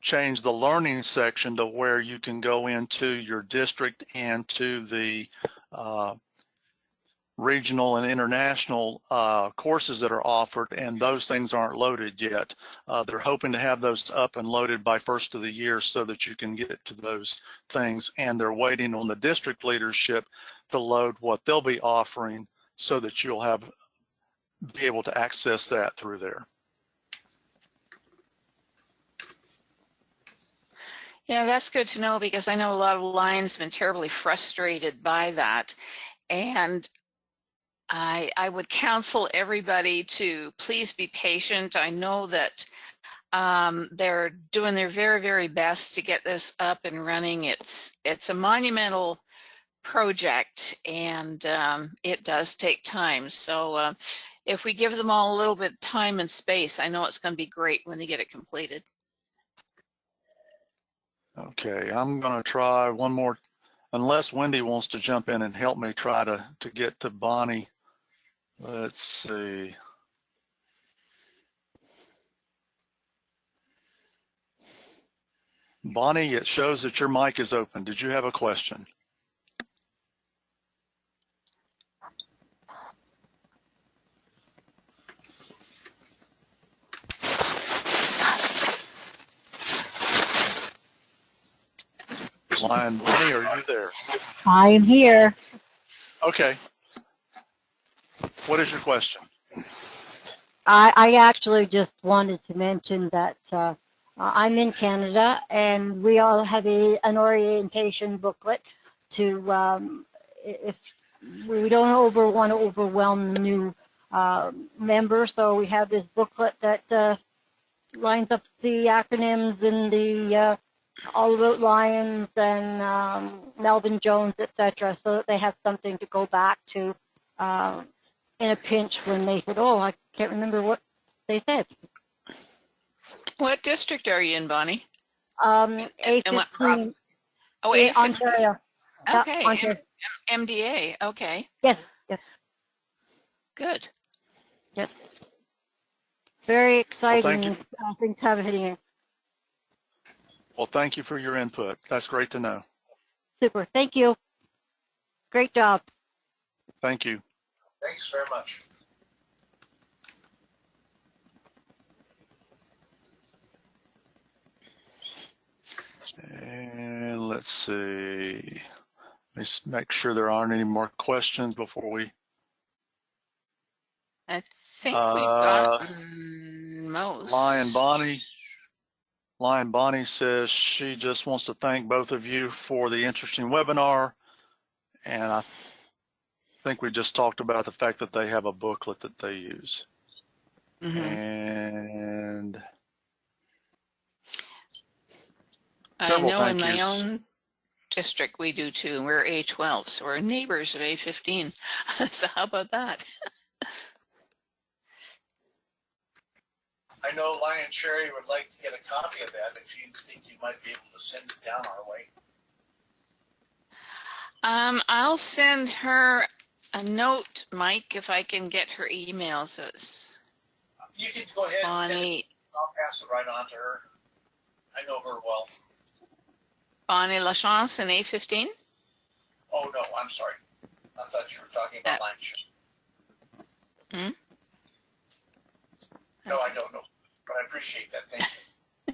changed the learning section to where you can go into your district and to the regional and international courses that are offered, and those things aren't loaded yet. They're hoping to have those up and loaded by first of the year so that you can get to those things, and they're waiting on the district leadership to load what they'll be offering so that you'll be able to access that through there. Yeah, that's good to know, because I know a lot of Lions have been terribly frustrated by that. And I would counsel everybody to please be patient. I know that they're doing their very, very best to get this up and running. It's a monumental project, and it does take time. So if we give them all a little bit of time and space, I know it's going to be great when they get it completed. Okay, I'm going to try one more, unless Wendy wants to jump in and help me try to get to Bonnie. Let's see. Bonnie, it shows that your mic is open. Did you have a question? Lion Bonnie, are you there? I am here. Okay. What is your question? I actually just wanted to mention that I'm in Canada, and we all have an orientation booklet to, if we don't want to overwhelm the new members, so we have this booklet that lines up the acronyms and the all about Lions and Melvin Jones, etc., so that they have something to go back to in a pinch when they said, oh, I can't remember what they said. What district are you in, Bonnie? A15. Oh, A15. Ontario. Okay, Ontario. MDA, okay. Yes, yes. Good. Yes. Very exciting Well, things happening. Well, thank you for your input. That's great to know. Super. Thank you. Great job. Thank you. Thanks very much. And let's see. Let's make sure there aren't any more questions before we. I think we've got most. Lion Bonnie says she just wants to thank both of you for the interesting webinar. And I think we just talked about the fact that they have a booklet that they use. Mm-hmm. And I know in my own district we do too. We're A12, so we're neighbors of A15. So how about that? I know Lion Sherry would like to get a copy of that if you think you might be able to send it down our way. I'll send her a note, Mike, if I can get her email. So it's you can go ahead and send Bonnie. it. I'll pass it right on to her. I know her well. Bonnie Lachance in A15? Oh, no, I'm sorry. I thought you were talking about Lion Sherry. Hmm? No, I don't know, but I appreciate that. Thank you.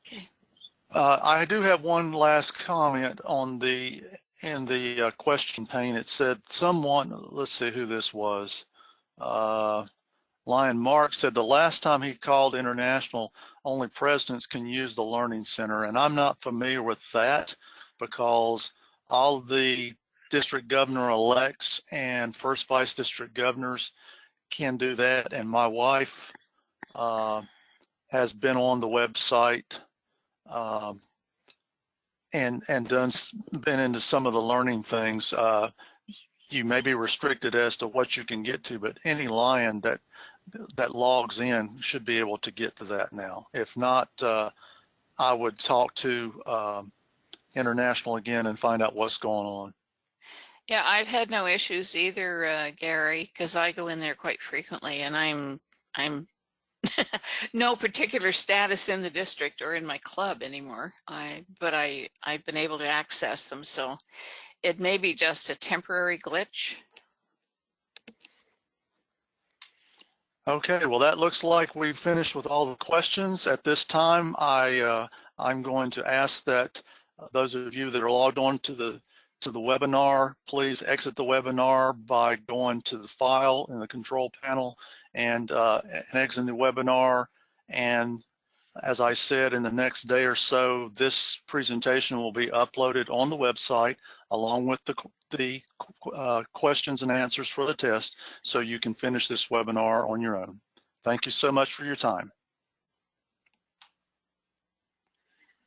Okay. I do have one last comment on in the question pane. It said someone, let's see who this was. Lion Mark said the last time he called international, only presidents can use the Learning Center. And I'm not familiar with that because all of the district governor-elects and first vice district governors can do that. And my wife has been on the website and been into some of the learning things, you may be restricted as to what you can get to, but any Lion that logs in should be able to get to that now. If not, I would talk to International again and find out what's going on. Yeah, I've had no issues either, Gary, because I go in there quite frequently, and I'm no particular status in the district or in my club anymore. But I've been able to access them, so it may be just a temporary glitch. Okay, well, that looks like we've finished with all the questions. At this time, I'm going to ask that those of you that are logged on to the webinar, please exit the webinar by going to the file in the control panel and exit the webinar. And as I said, in the next day or so, this presentation will be uploaded on the website along with the questions and answers for the test, so you can finish this webinar on your own. Thank you so much for your time.